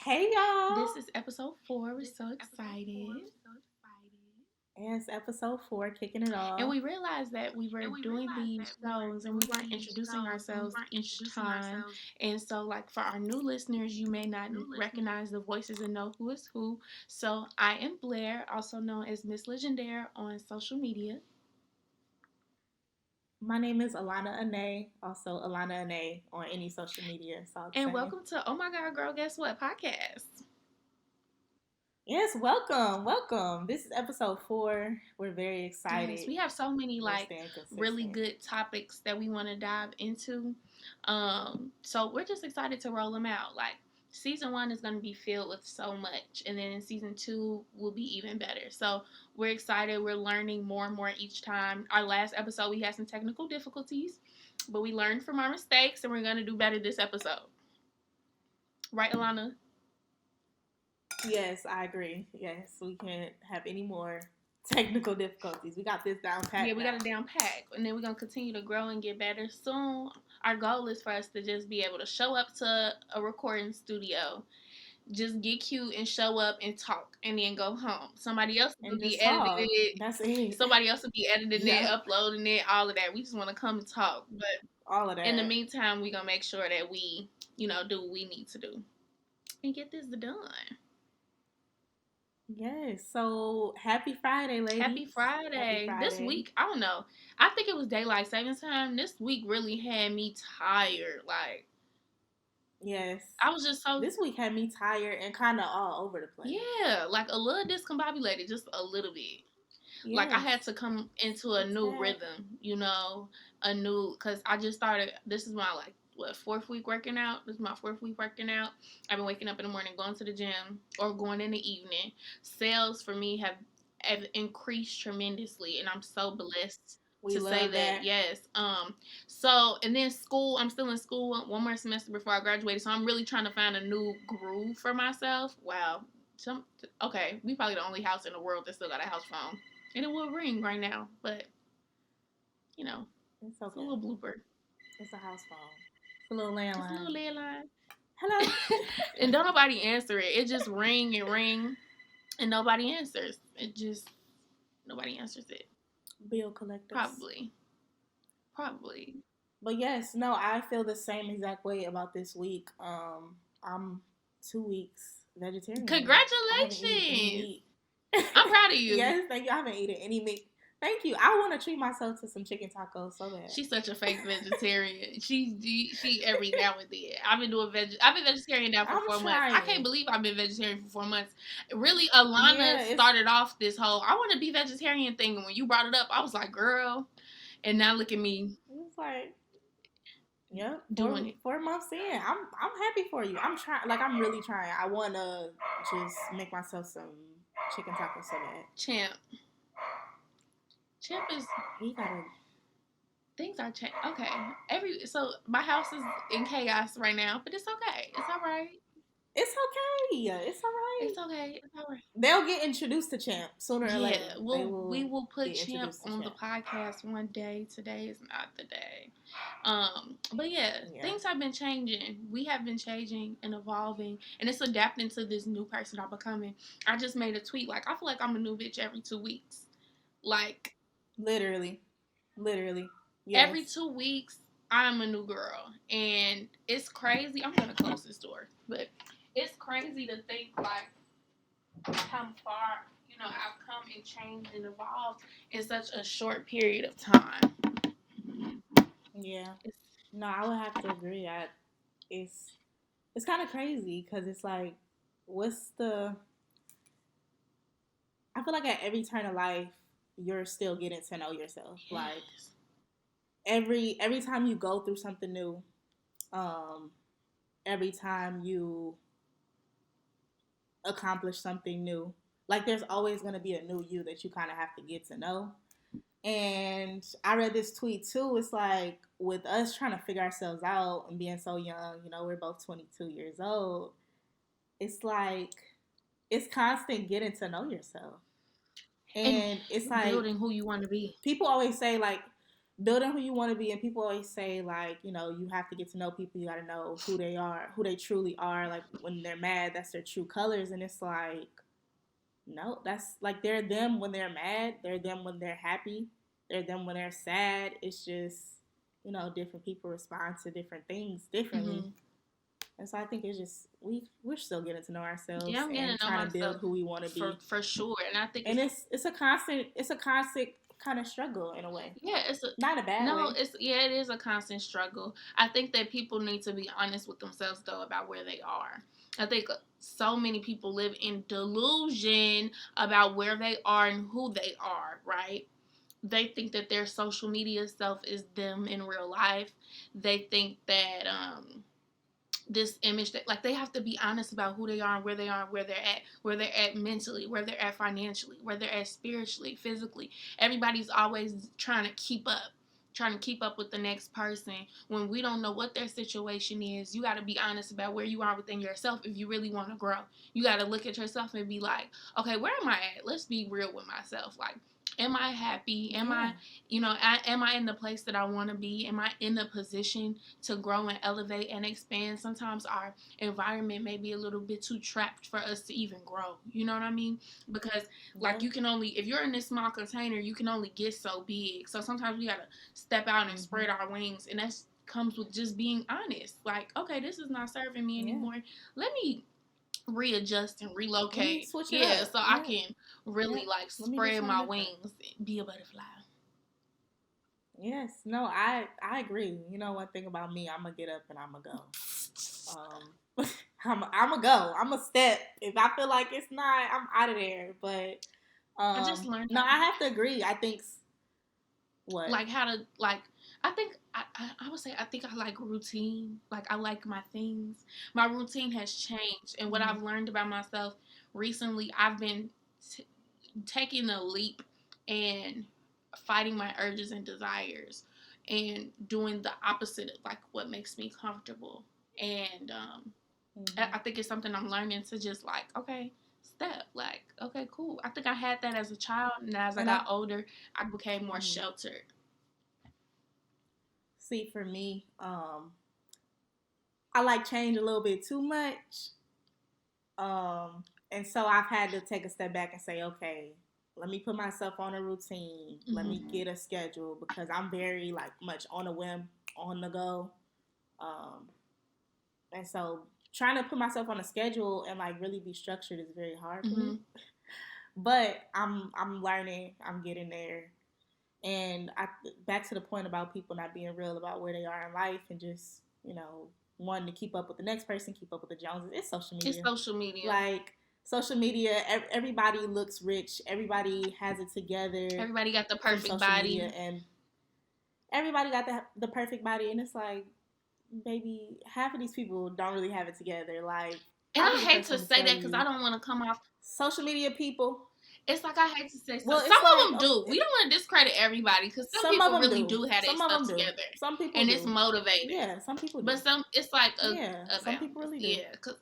Hey y'all! This is episode 4. We're so excited. And it's episode 4, kicking it And off. we realized that we were doing these shows and we weren't introducing ourselves each time. And so, like, for our new listeners, you may not recognize the voices and know who is who. So, I am Blair, also known as Miss Legendaire on social media. My name is Alana Ane, also Alana Ane on any social media. It's all the And same. welcome to Oh My God, Girl, Guess What podcast. Yes, welcome. This is episode 4. We're very excited. Yes, we have so many We're like staying consistent. really good topics that we want to dive into. So we're just excited to roll them out. Like season 1 is going to be filled with so much, and then in season 2 will be even better. So we're excited. We're learning more and more each time. Our last episode we had some technical difficulties, but we learned from our mistakes, and we're going to do better this episode. Right, Alana? Yes, I agree. Yes, we can't have any more technical difficulties. We got this down pat. Yeah, we got it down pat, and then we're gonna continue to grow and get better. Soon, our goal is for us to just be able to show up to a recording studio, just get cute and show up and talk, and then go home. Somebody else will And be just editing talk. it. That's it. Somebody else will be editing it, Yep. uploading it, all of that. We just want to come and talk, but All of that. in the meantime, we're gonna make sure that we, do what we need to do and get this done. Yes. So happy Friday, ladies. Happy Friday. This week, I don't know. I think it was daylight savings time. This week really had me tired. Like, Yes. I was just so. This week had me tired and kind of all over the place. Yeah, like a little discombobulated, just a little bit. Yes. Like, I had to come into a new rhythm, because I just started. This is my, like, 4th week working out? This is my 4th week working out. I've been waking up in the morning, going to the gym, or going in the evening. Sales for me have increased tremendously, and I'm so blessed to say that. Yes. So, and then school, I'm still in school, one more semester before I graduated, so I'm really trying to find a new groove for myself. Wow. Okay, we probably the only house in the world that still got a house phone. And it will ring right now, but it's okay. It's a little blooper. It's a house phone. It's a little landline. It's a little landline. Hello. And don't nobody answer it. It just ring and ring, and nobody answers. Nobody answers it. Bill collectors. Probably. But yes, no, I feel the same exact way about this week. I'm 2 weeks vegetarian. Congratulations! I'm proud of you. Yes, thank you. I haven't eaten any meat. Thank you. I want to treat myself to some chicken tacos so bad. She's such a fake vegetarian. She every now and then. I've been vegetarian now for 4 months. I can't believe I've been vegetarian for 4 months. Really, Alana started off this whole I want to be vegetarian thing, and when you brought it up, I was like, girl. And now look at me. It's like, yep, doing it 4 months in. I'm happy for you. I'm trying. Like, I'm really trying. I want to just make myself some chicken tacos so bad. Champ is. He gotta. Things are changing. Okay. So my house is in chaos right now, but it's okay. It's all right. It's okay. It's all right. It's okay. It's all right. They'll get introduced to Champ sooner or later. We will put Champ on the podcast one day. Today is not the day. But yeah, things have been changing. We have been changing and evolving, and it's adapting to this new person I'm becoming. I just made a tweet like, I feel like I'm a new bitch every 2 weeks. Like, literally. Yes. Every 2 weeks, I'm a new girl, and it's crazy. I'm gonna close this door, but it's crazy to think like how far I've come and changed and evolved in such a short period of time. Yeah, no, I would have to agree. It's kind of crazy because it's like, I feel like at every turn of life, you're still getting to know yourself. Yes. Like every time you go through something new, every time you accomplish something new, like there's always going to be a new you that you kind of have to get to know. And I read this tweet too. It's like, with us trying to figure ourselves out and being so young, we're both 22 years old. It's like, it's constant getting to know yourself. And it's like building who you want to be. People always say like, building who you want to be. And people always say, like, you know, you have to get to know people. You got to know who they are, who they truly are. Like, when they're mad, that's their true colors. And it's like, no, that's like, they're them when they're mad. They're them when they're happy. They're them when they're sad. It's just, you know, different people respond to different things differently. Mm-hmm. And so I think it's just, we're still getting to know Yeah, ourselves I'm getting and to know trying to build myself who we want to be. for sure, and I think And it's a constant kind of struggle in a way. yeah, it's a Not in a bad no, way. it's yeah, it is a constant struggle. I think that people need to be honest with themselves though about where they are. I think so many people live in delusion about where they are and who they are, right? They think that their social media self is them in real life. They think that this image that like they have to be honest about who they are and where they are, where they're at mentally, where they're at financially, where they're at spiritually, physically. Everybody's always trying to keep up with the next person when we don't know what their situation is. You got to be honest about where you are within yourself. If you really want to grow, you got to look at yourself and be like, okay, where am I at? Let's be real with myself. Like, am I happy? Am Yeah. I, am I in the place that I want to be? Am I in the position to grow and elevate and expand? Sometimes our environment may be a little bit too trapped for us to even grow. You know what I mean? Because like Yeah. you can only, if you're in this small container, you can only get so big. So sometimes we gotta step out and Mm-hmm. spread our wings, and that's comes with just being honest. Like, okay, this is not serving me Yeah. anymore. Let me readjust and Let me relocate. switch it Yeah, up. so I Yeah. can really Yeah. like Let me do spread something my different. wings and be a butterfly. Yes. No, I agree. You know, one thing about me, I'm gonna get up and I'm gonna go. I'm gonna go. I'm gonna step. If I feel like it's not, I'm out of there. But I just learned no, I have to agree. I think what. like how to like I think I would say I think I like routine. Like I like my things. My routine has changed, and what Mm-hmm. I've learned about myself recently, I've been taking a leap and fighting my urges and desires, and doing the opposite of like what makes me comfortable. And Mm-hmm. I think it's something I'm learning to just like okay. Step like okay, cool. I think I had that as a child, and as I And I got older, I became more mm-hmm. sheltered. See, for me, I like change a little bit too much. And so I've had to take a step back and say, okay, let me put myself on a routine. Let me Mm-hmm. get a schedule because I'm very like much on a whim, on the go. Um, and so trying to put myself on a schedule and like really be structured is very hard for me. Mm-hmm. But I'm learning. I'm getting there. And back to the point about people not being real about where they are in life and just, you know, wanting to keep up with the next person, keep up with the Joneses. It's social It's media. social media. Like social media, everybody looks rich. Everybody has it together Everybody got the from perfect social media, body. and everybody got the perfect body. And it's like, baby, half of these people don't really have it together. Like, And I'll I be the hate first to one to say tell that because I you, don't want to come off. social media people. It's like I hate to say so. Well, Some it's like of them do. We don't want to discredit everybody because some some of people them really do. do have their Some of stuff them do. together, Some people and it's do. motivating. Yeah, some people do. But some, it's like Yeah, a some people balance. really do. Yeah, because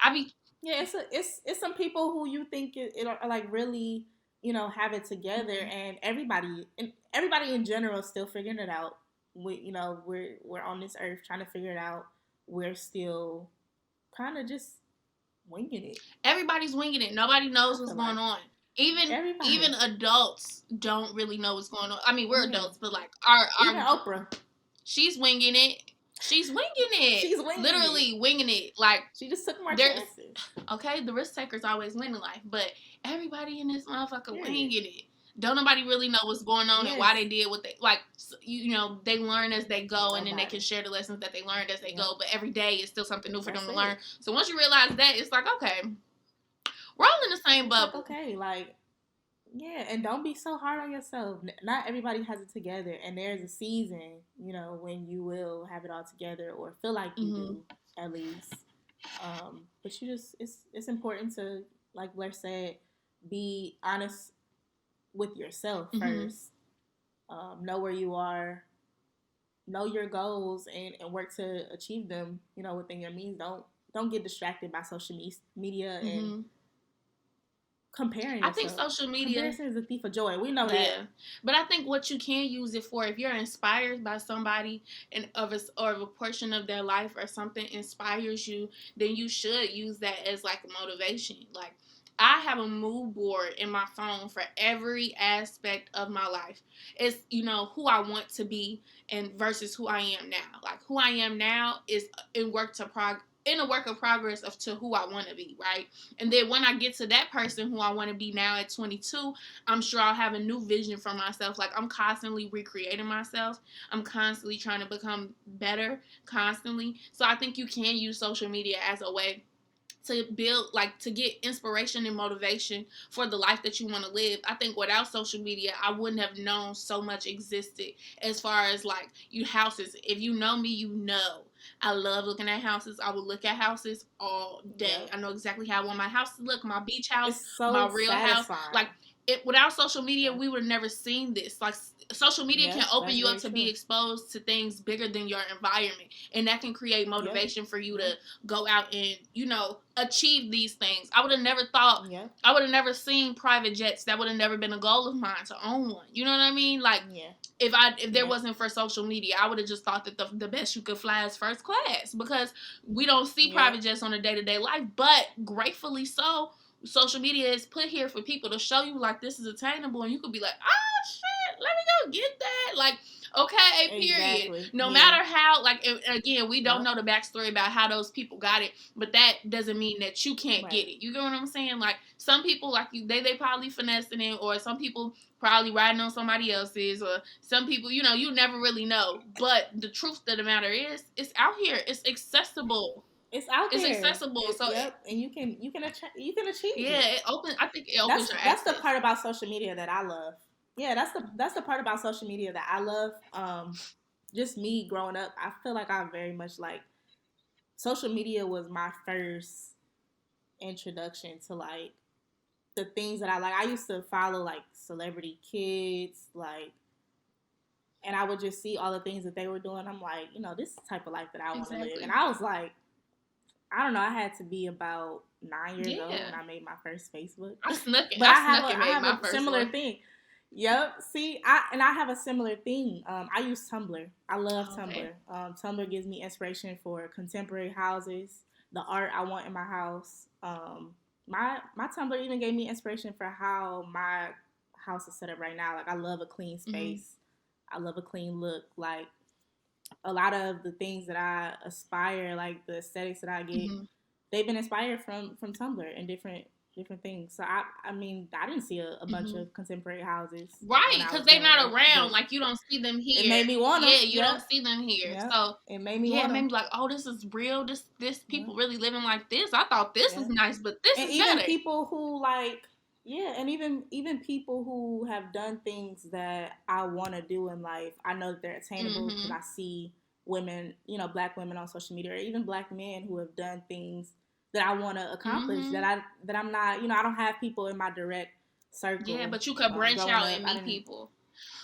I be Yeah, it's some people who you think it are like really, you know, have it together, mm-hmm. and everybody in general is still figuring it out. We, you know, we're on this earth trying to figure it out. We're still kind of just winging it. Everybody's winging it. Nobody I knows what's feel going like on. Even everybody. adults don't really know what's going on. I mean, we're Yeah, adults, but like even our Oprah, she's winging it. She's winging it. she's winging it. Literally winging it. Like She just took more there's chances. okay, the risk takers always win in life, but everybody in this motherfucker Period. winging it. Don't nobody really know what's going on and Yes, why they did what they like. You know, they learn as they go, and then they can nobody. share the lessons that they learned as they Yep, go. But every day is still something new for them that's to learn. it. So once you realize that, it's like okay, we're all in the same It's like bubble. okay, like yeah, and don't be so hard on yourself. Not everybody has it together, and there's a season, you know, when you will have it all together or feel like you Mm-hmm. do at least. But you just it's important to, like Blair said, be honest with yourself Mm-hmm. first. Know where you are, know your goals, and work to achieve them. You know, within your means. Don't get distracted by social media and Mm-hmm. comparing I think yourself. social media, Comparison is a thief of joy. We know that. yeah, but I think what you can use it for, if you're inspired by somebody and or of a portion of their life or something inspires you, then you should use that as like a motivation. Like I have a mood board in my phone for every aspect of my life. It's, you know, who I want to be and versus who I am now. Like who I am now is in a work of progress of to who I want to be, right? And then when I get to that person who I want to be now at 22, I'm sure I'll have a new vision for myself. Like I'm constantly recreating myself. I'm constantly trying to become better, constantly. So I think you can use social media as a way to build, like, to get inspiration and motivation for the life that you want to live. I think without social media, I wouldn't have known so much existed as far as like you houses. If you know me, you know I love looking at houses. I will look at houses all day. Yep. I know exactly how I want my house to look, my beach house, It's so my real house. satisfying. Like without social media, Yep. we would have never seen this. Like social media can Yep, open that's you up very to true. be exposed to things bigger than your environment, and that can create motivation Yep. for you Yep. to go out and, you know, achieve these things. I would have never thought, Yep. I would have never seen private jets. That would have never been a goal of mine to own one. You know what I mean? Like Yeah. if there Yeah. wasn't for social media, I would have just thought that the best you could fly is first class, because we don't see private Yep. jets on a day-to-day life. But gratefully so, social media is put here for people to show you like this is attainable, and you could be like, oh shit, let me go get that. Like, okay, period. Exactly. No Yeah. matter how, like, again, we don't Yep. know the backstory about how those people got it, but that doesn't mean that you can't get Right. it. You get what I'm saying? Like, some people, like, they probably finessing it, or some people probably riding on somebody else's, or some people, you know, you never really know. But the truth of the matter is, it's out here. It's accessible. It's out It's there. accessible. So, Yep. And you can achieve yeah, it. I think it opens your That's the access. part about social media that I love. Yeah, that's the part about social media that I love. Just me growing up, I feel like I very much like social media was my first introduction to like the things that I like. I used to follow like celebrity kids, like, and I would just see all the things that they were doing. I'm like, you know, this is the type of life that I want to live. Exactly. And I was like, I don't know, I had to be about 9 years old Yeah. when I made my first Facebook. I snuck it. But And I made have my a first similar one. thing. Yep. See, I have a similar thing. I use Tumblr. I love Okay. Tumblr. Tumblr gives me inspiration for contemporary houses, the art I want in my house. My Tumblr even gave me inspiration for how my house is set up right now. Like I love a clean Mm-hmm. space. I love a clean look. Like a lot of the things that I aspire, like the aesthetics that I get, Mm-hmm. they've been inspired from Tumblr and different things. So I mean, I didn't see a bunch Mm-hmm. of contemporary houses Right, when I because was they're growing not up, around. but Like you don't see them it here. made me want them. Yeah, you Yep, don't see them here. yep. So It made me yeah, it want made them. me like, oh, this is real. This Yep, people really living like this. I thought this was yep. nice, but this And is even better. people who like, yeah, and even people who have done things that I want to do in life, I know that they're attainable because Mm-hmm. I see women, you know, black women on social media, or even black men who have done things that I want to accomplish. Mm-hmm. That I'm not, you know, I don't have people in my direct Yeah, circle. but you could branch Growing out up, and I meet didn't. people.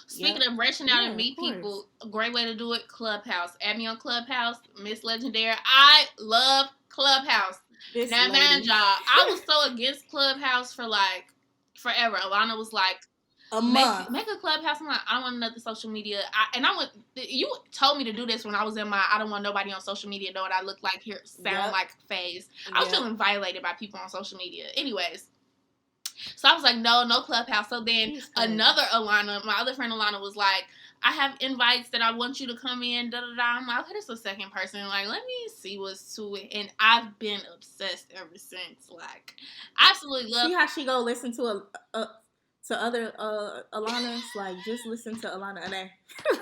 Speaking Yep. of branching out and Yeah, of meet course. people, a great way to do it, Clubhouse. Add me on Clubhouse, Miss Legendary. I love Clubhouse. This Now, man, lady. y'all, I was so against Clubhouse for like forever. Alana was like, A month. make a Clubhouse. I'm like, I don't want another social media. I went. You told me to do this when I was in my I don't want nobody on social media know what I look like, here, sound Yep. like phase. I was Yep. feeling violated by people on social media. Anyways, so I was like, no Clubhouse. So then She's crazy. another Alana, my other friend Alana, was like, I have invites that I want you to come in. Da da da. I'm like, okay, this is a second person. Like, let me see what's to it. And I've been obsessed ever since. Like, I absolutely love. See how she go listen a to other Alana's, like just listen to Alana and I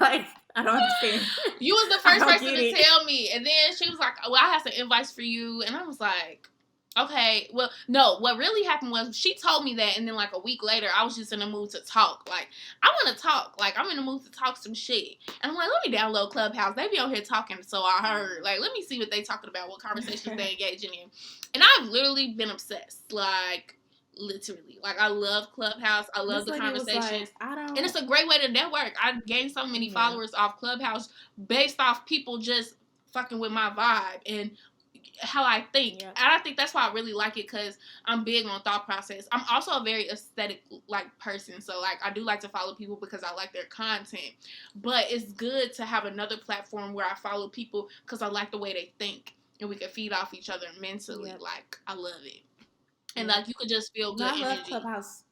like I don't understand. You was the I first don't person get to it. tell me, and then she was like, well, I have some invites for you, and I was like, okay, well, no, what really happened was she told me that, and then like a week later, I was just in the mood to talk. Like, I want to talk. Like, I'm in the mood to talk some shit. And I'm like, let me download Clubhouse. They be on here talking, so I heard. Like, let me see what they talking about, what conversations they engaging in. And I've literally been obsessed. Like, literally. Like, I love Clubhouse. I love This the lady was conversations. like, I And don't. it's a great way to network. I gained so many Yeah. followers off Clubhouse based off people just fucking with my vibe. And how I think. Yep. And I think that's why I really like it, because I'm big on thought process. I'm also a very aesthetic like person, so like I do like to follow people because I like their content. But it's good to have another platform where I follow people because I like the way they think, and we can feed off each other mentally. Yep. Like I love it, and Yep. like you could just feel No, good I love energy. Clubhouse.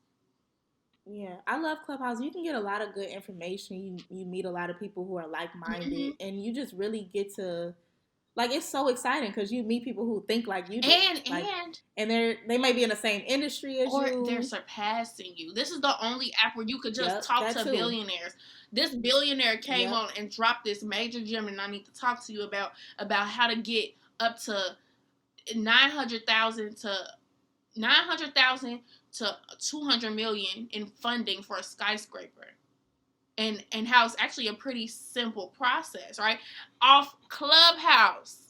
Yeah, I love Clubhouse. You can get a lot of good information. You meet a lot of people who are like minded, Mm-hmm. and you just really get to like it's so exciting because you meet people who think like you do, like, And and they may be in the same industry as or they're you. surpassing you. This is the only app where you could just Yep, talk that to too. billionaires. This billionaire came Yep. on and dropped this major gem, and I need to talk to you about how to get up to 900,000 to 900,000 to 200 million in funding for a skyscraper. And how it's actually a pretty simple process, right? Off Clubhouse.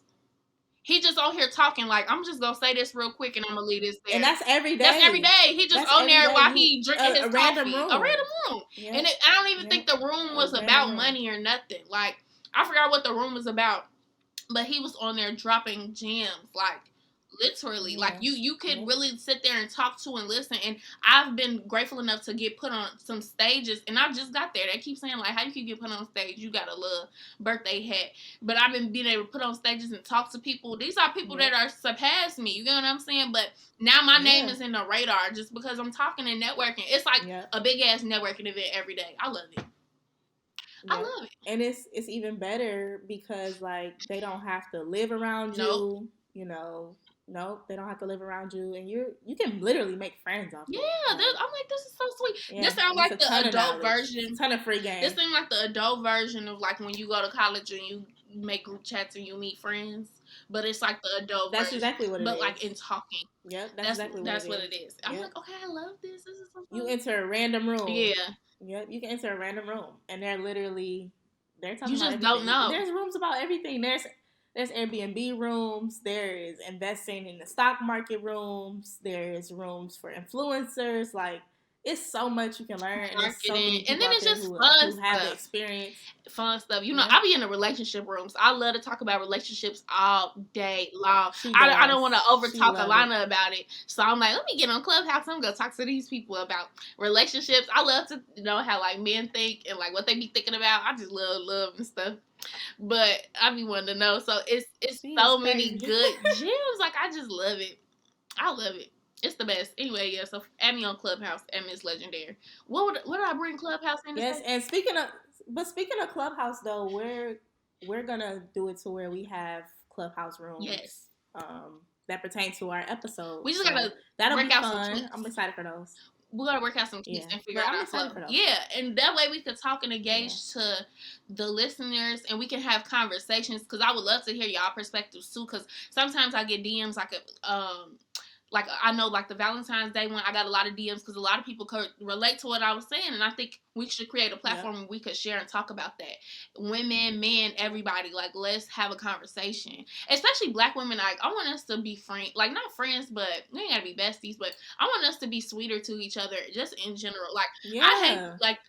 He just on here talking like, I'm just gonna say this real quick and I'm gonna leave this And there. that's every That's every day. day. He just That's on every there day. while You he drinking his a random coffee. A room. random room. Yep. And I don't even think Yep. the room A was random about room. money or nothing. Like, I forgot what the room was about. But he was on there dropping gems. Like, literally. Yeah. Like, you could Yep. really sit there and talk to and listen. And I've been grateful enough to get put on some stages. And I just got there. They keep saying, like, how you can get put on stage? You got a little birthday hat. But I've been being able to put on stages and talk to people. These are people Yep. that are surpassed me. You get what I'm saying? But now my name Yeah. is in the radar just because I'm talking and networking. It's like Yep. a big ass networking event every day. I love it. I Yep. love it. And it's even better because like they don't have to live around Nope. you, you know. Nope, they don't have to live around you, and you can literally make friends off Yeah, there. Like, I'm like, this is so sweet. yeah, This sounds and it's like a the ton of adult knowledge, version. a ton of free game. This seems like the adult version of like when you go to college and you make group chats and you meet friends. But it's like the adult That's version. exactly what it But is. like in talking. Yep, that's That's exactly what it that's what is. it is. I'm Yep. like, okay, I love this. This is so You fun. enter a random room. Yeah. Yep, you can enter a random room, and they're talking You about just don't everything. know. There's rooms about everything. There's Airbnb rooms. There is investing in the stock market rooms. There's rooms for influencers. Like it's so much you can learn, and there's so Marketing. many And people then out it's there just fun who have the stuff. experience. Fun stuff. You know, Yeah, I be in the relationship rooms. I love to talk about relationships all day long. she I does. don't want to over She talk love it. Alana about it. So I'm like, let me get on Clubhouse. I'm gonna talk to these people about relationships. I love to know how like men think and like what they be thinking about. I just love and stuff. But I be wanting to know. So it's She is so many crazy. good gems. Like I just love it. I love it. It's the best. Anyway, yeah, so add me on Clubhouse at Miss Legendary. What did I bring Clubhouse in to Yes, say? and speaking of Clubhouse though, we're gonna do it to where we have Clubhouse rooms Yes. that pertain to our episode. We just So gotta that'll be work out some fun. I'm tweaks. excited for those. We gotta work out some tweaks Yeah, and figure but out I'm our excited flow. for those. Yeah, and that way we could talk and Yeah, engage to the listeners, and we can have conversations. Because I would love to hear y'all perspectives too. Because sometimes I get DMs like I know like the Valentine's Day one, I got a lot of DMs because a lot of people could relate to what I was saying, and I think we should create a yep, platform where we could share and talk about that. Women, men, yep. everybody, like let's have a conversation. Especially Black women, like I want us to be friends, like not friends, but we ain't gotta be besties, but I want us to be sweeter to each other, just in general. Like I hate Yeah, like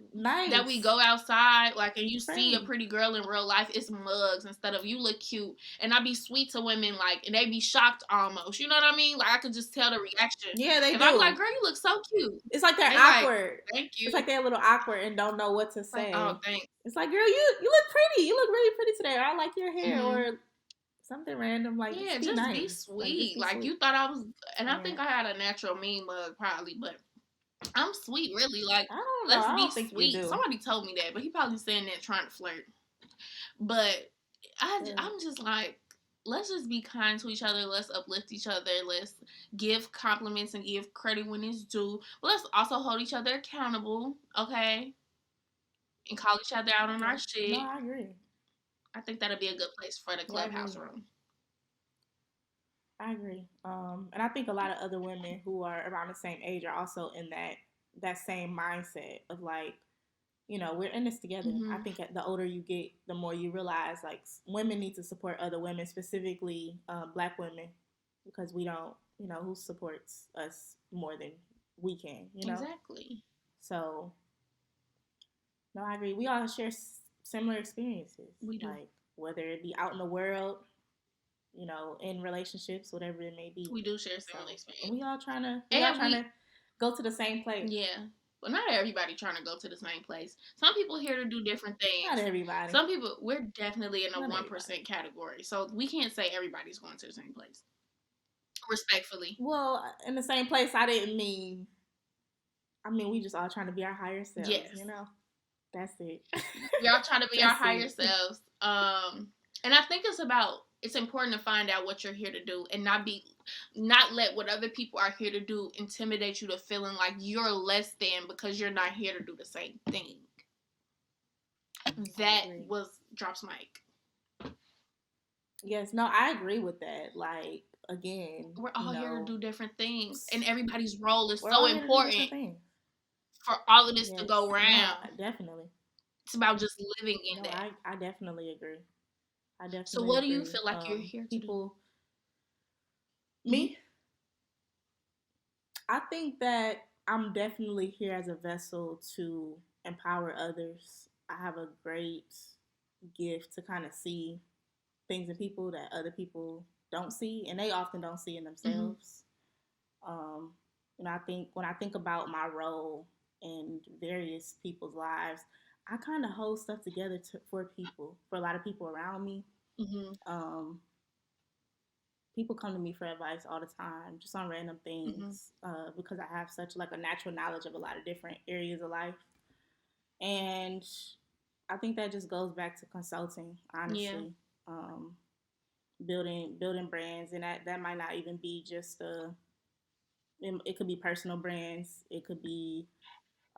that we nice, go outside, like, and you see a friendly. pretty girl in real life, it's mugs instead of you look cute. And I be sweet to women, like, and they be shocked almost. You know what I mean? Like, I could just tell the reaction. Yeah, they If I be like, do. girl, you look so cute. It's like they're They like, awkward. thank It's you. like they're a little awkward and don't know what to It's like, oh, say. thanks. It's like, girl, you look pretty. You look really pretty today. Or I like your hair, Hmm. or something random. Like, Yeah, just be just be nice. Like, just sweet. be Like, sweet. you thought I was, and I Yeah. think I had a natural mean mug probably, but I'm sweet, really. Like, I don't know. let's I be don't think you sweet. do. Somebody told me that, but he probably saying that trying to flirt. But Yeah. I'm just like, let's just be kind to each other. Let's uplift each other. Let's give compliments and give credit when it's due. But let's also hold each other accountable, okay? And call each other out on Yeah. our No, shit. I agree. I think that'll be a good place for the Yeah, I Clubhouse agree. room. I agree. And I think a lot of other women who are around the same age are also in that same mindset of like, we're in this together. I Mm-hmm. think the older you get, the more you realize like women need to support other women, specifically Black women, because we don't, who supports us more than we can. Exactly. So, no, I agree. We all share similar experiences, We do. like whether it be out in the world, in relationships, whatever it may be. We do share So similar experience. we all trying to And go to the same place. yeah. But not everybody trying to go to the same place. Some people here to do different Not things. everybody. Some people, we're definitely in the Not 1% everybody. category. So we can't say everybody's going to the same place. Respectfully. Well, in the same place, I didn't mean. I mean, we just all trying to be our higher selves. Yes. That's it. We all trying to be our That's higher it. selves. And I think it's important to find out what you're here to do and not let what other people are here to do intimidate you to feeling like you're less than because you're not here to do the same thing. That was Drops Mic. Yes, no, I agree with that. Like, again, we're all here to do different things, and everybody's role is so important for all of this to go round. No, definitely. It's about just living in that. I definitely agree. So what do you feel like you're here to do? Me? I think that I'm definitely here as a vessel to empower others. I have a great gift to kind of see things in people that other people don't see, and they often don't see in themselves. I think when I think about my role in various people's lives, I kind of hold stuff together for a lot of people around me. People come to me for advice all the time, just on random things, because I have such like a natural knowledge of a lot of different areas of life, and I think that just goes back to consulting, honestly. Yeah. Building brands, and that might not even be just it could be personal brands, it could be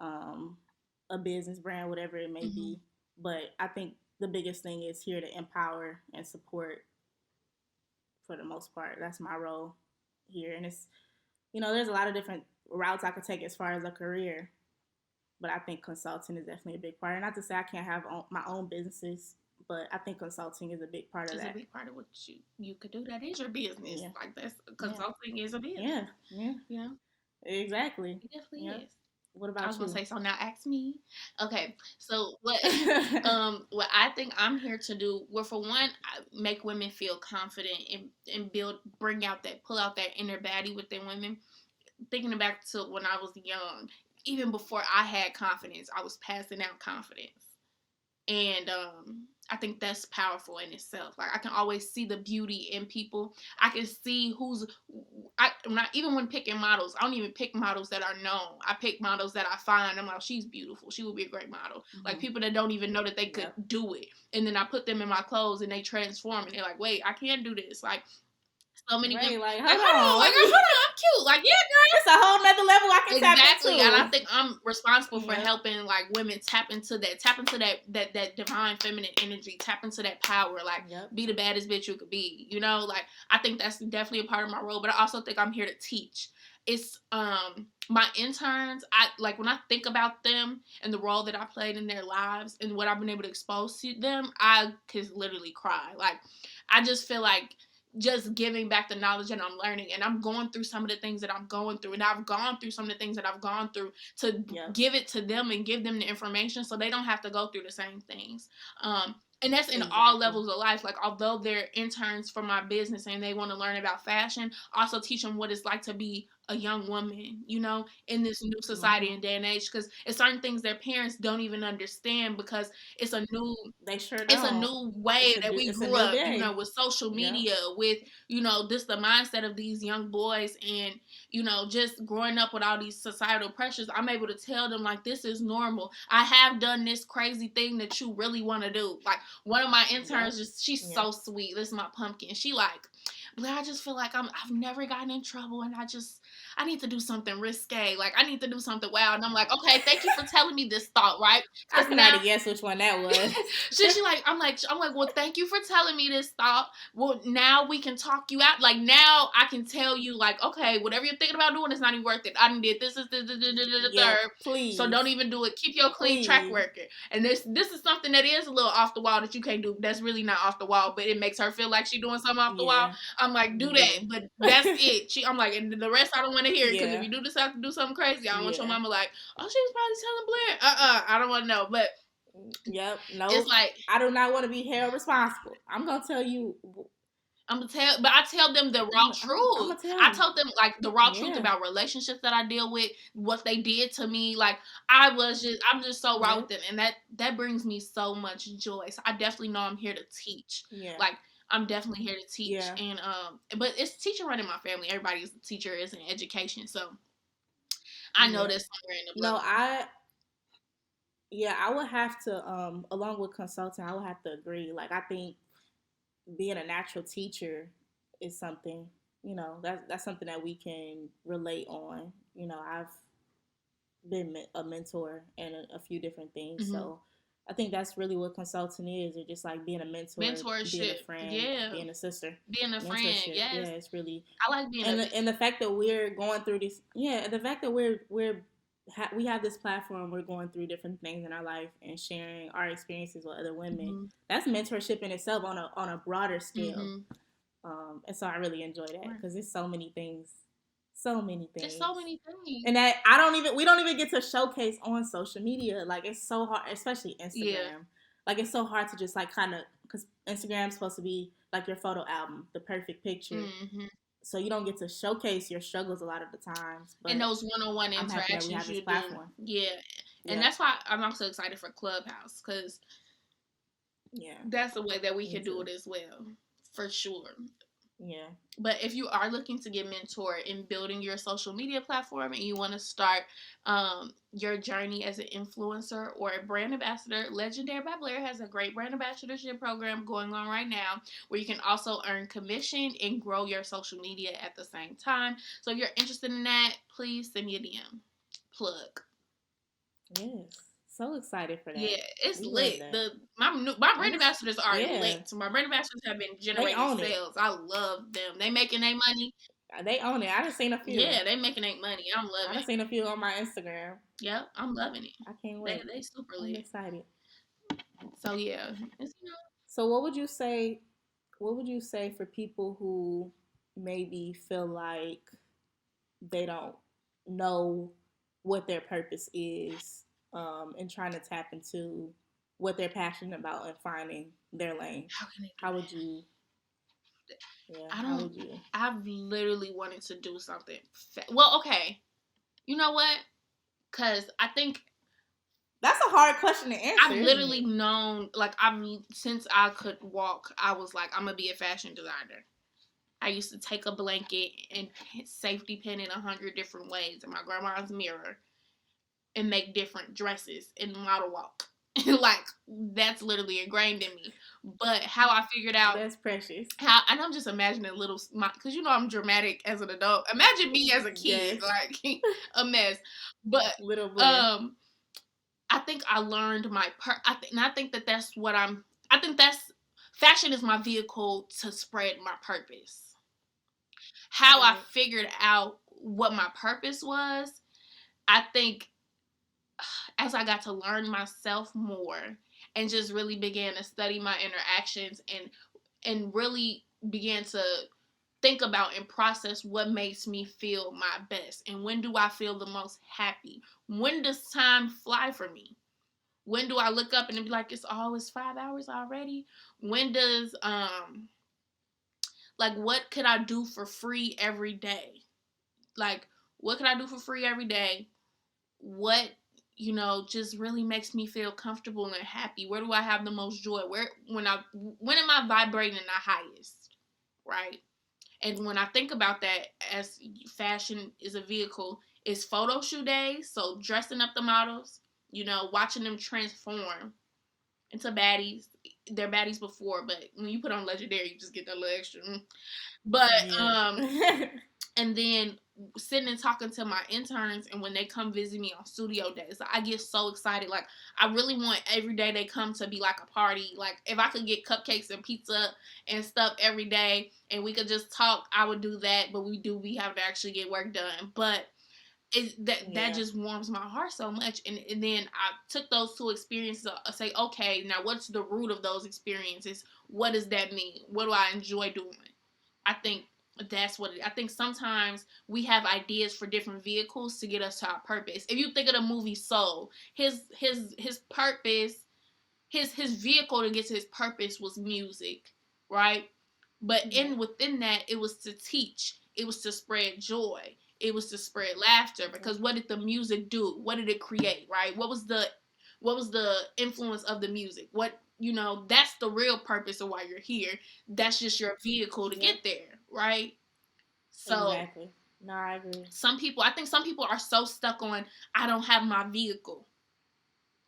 a business brand, whatever it may be. But I think the biggest thing is here to empower and support. For the most part, that's my role here, and it's there's a lot of different routes I could take as far as a career, but I think consulting is definitely a big part. And not to say I can't have my own businesses, but I think consulting is a big part of that. It's a big part of what you could do. That is your business. Yeah. Like consulting is a business. Yeah. Exactly. It definitely is. What about you? I was gonna say, so now ask me. Okay, so what what I think I'm here to do, well, for one, make women feel confident and pull out that inner baddie within women. Thinking back to when I was young, even before I had confidence, I was passing out confidence. And I think that's powerful in itself. Like, I can always see the beauty in people. I can see even when picking models, I don't even pick models that are known. I pick models that I find, I'm like, she's beautiful. She would be a great model. Like, people that don't even know that they could do it. And then I put them in my clothes and they transform and they're like, wait, I can do this. Like, so many women, hold on, I'm cute. Like, yeah, girl, it's a whole nother level I can tap into. Exactly, and I think I'm responsible for helping like women tap into that divine feminine energy, tap into that power, like be the baddest bitch you could be. Like, I think that's definitely a part of my role, but I also think I'm here to teach. It's my interns, when I think about them and the role that I played in their lives and what I've been able to expose to them, I could literally cry. Like, I just feel like just giving back the knowledge that I'm learning, and I'm going through some of the things that I'm going through, and I've gone through some of the things that I've gone through to give it to them and give them the information so they don't have to go through the same things. And that's in all levels of life. Like, although they're interns for my business and they want to learn about fashion, also teach them what it's like to be a young woman, in this new society and day and age, because it's certain things their parents don't even understand because it's a new it's a new way that we grew up, with social media, with just the mindset of these young boys, and just growing up with all these societal pressures. I'm able to tell them, like, this is normal. I have done this crazy thing that you really want to do. Like, one of my interns, she's so sweet. This is my pumpkin. She like, but I just feel like I've never gotten in trouble, and I need to do something risque. Like, I need to do something wild. And I'm like, okay, thank you for telling me this thought, right? I can already guess which one that was. she like, I'm like, well, thank you for telling me this thought. Well, now we can talk you out. Like, now I can tell you, like, okay, whatever you're thinking about doing is not even worth it. I done did this, third. Please. So don't even do it. Keep your clean track record. And this is something that is a little off the wall that you can't do. That's really not off the wall, but it makes her feel like she's doing something off the wall. I'm like, do that, but that's it. I'm like, and the rest I don't want to hear, because if you do decide to do something crazy, I don't want your mama like, oh, she was probably telling Blair. I don't want to know. But no, it's like, I do not want to be held responsible. I'm gonna tell you. but I tell them the raw I'm truth. gonna tell I you. told them like the raw truth Yeah. about relationships that I deal with, what they did to me. Like I'm just so raw with Yep. them, and that brings me so much joy. So I definitely know I'm here to teach. Yeah. Like I'm definitely here to teach, Yeah. and but it's teaching right in my family. Everybody's a teacher, is in education, so I know Yeah. that's somewhere in the No, bloodline. I would have to along with consulting, I would have to agree. Like I think being a natural teacher is something, that's something that we can relate on. I've been a mentor in a few different things. Mm-hmm. So I think that's really what consulting is. It's just like being a mentor, being a Mentorship, friend, yeah, being a sister. being a friend, Mentorship, yeah, yes. it's really, I like being a and the fact that we're going through this, yeah, the fact that we have this platform, we're going through different things in our life and sharing our experiences with other women. mm-hmm. That's mentorship in itself on a broader scale. Mm-hmm. And so I really enjoy that Right. because there's so many things, so many It's things so many things. and that we don't even get to showcase on social media. Like it's so hard, especially Yeah. Instagram. Like it's so hard to just like kind of, because Instagram's supposed to be like your photo album, the perfect picture. Mm-hmm. So you don't get to showcase your struggles a lot of the times. And But those one-on-one I'm happy that we have interactions this you do, platform. yeah. And Yep. that's why I'm also excited for Clubhouse, because Yeah. that's the way that we Me can do too. it as well, for sure. Yeah. But if you are looking to get mentored in building your social media platform and you want to start your journey as an influencer or a brand ambassador, Legendary by Blair has a great brand ambassadorship program going on right now where you can also earn commission and grow your social media at the same time. So if you're interested in that, please send me a DM. Plug. Yes. So excited for Yeah, that. it's We love lit. that. My I'm brand just ambassadors are yeah. lit. So my brand ambassadors have been They generating own it. sales. I love them. They making their money. They own it. I done seen a few. Yeah, they making their money. I'm I loving done it. seen a few on my Instagram. Yep, I'm loving it. I can't They wait. they super I'm lit. excited. So yeah, it's, So what would you say? What would you say for people who maybe feel like they don't know what their purpose is, and trying to tap into what they're passionate about and finding their lane? how can they do How would that? you? Yeah. I How don't. would you? I've literally wanted to do something. Well, okay. You know what? Because I think That's a hard question to answer, I've isn't literally it? known, like since I could walk, I was like, I'm gonna be a fashion designer. I used to take a blanket and safety pin it 100 different ways in my grandma's mirror and make different dresses and model walk. Like that's literally ingrained in me. But how I figured out That's precious. how, and I'm just imagining little, because I'm dramatic as an adult. Imagine me as a kid, Yes. like a mess. But Little Blair. um, I think I learned my and I think that that's what I'm. I think that's fashion is my vehicle to spread my purpose. How I Right. figured out what my purpose was, I think as I got to learn myself more and just really began to study my interactions and really began to think about and process what makes me feel my best and when do I feel the most happy. When does time fly for me? When do I look up and be like, it's always 5 hours already? When does like what could I do for free every day? Like what can I do for free every day? What just really makes me feel comfortable and happy? Where do I have the most joy? When am I vibrating the highest? Right? And when I think about that, as fashion is a vehicle, it's photo shoot days. So dressing up the models, watching them transform into baddies. They're baddies before, but when you put on legendary, you just get that little extra. But Yeah. and then sitting and talking to my interns, and when they come visit me on studio days, I get so excited. Like I really want every day they come to be like a party. Like if I could get cupcakes and pizza and stuff every day and we could just talk, I would do that. But we have to actually get work done. But that Yeah. just warms my heart so much. And then I took those two experiences. I say, okay, now what's the root of those experiences? What does that mean? What do I enjoy doing? I think that's what I think. Sometimes we have ideas for different vehicles to get us to our purpose. If you think of the movie Soul, his purpose, his vehicle to get to his purpose was music, right? But Yeah. within that, it was to teach. It was to spread joy. It was to spread laughter. Yeah. Because what did the music do? What did it create? Right? What was the influence of the music? What, you know, that's the real purpose of why you're here. That's just your vehicle to Yep. get there, right? So Exactly. No, I agree. I think some people are so stuck on, I don't have my vehicle.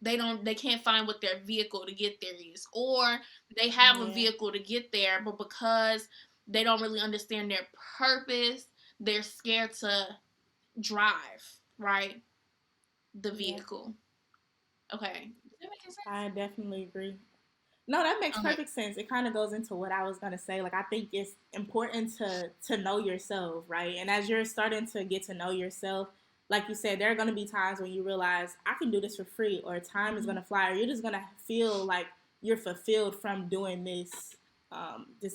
They can't find what their vehicle to get there is, or they have a Yeah. vehicle to get there, but because they don't really understand their purpose, they're scared to drive, right, the Yeah. vehicle. Okay, does that make sense? I definitely agree. No, that makes Okay. perfect sense. It kind of goes into what I was gonna say. Like, I think it's important to know yourself, right? And as you're starting to get to know yourself, like you said, there are gonna be times when you realize I can do this for free, or time is Mm-hmm. gonna fly, or you're just gonna feel like you're fulfilled from doing this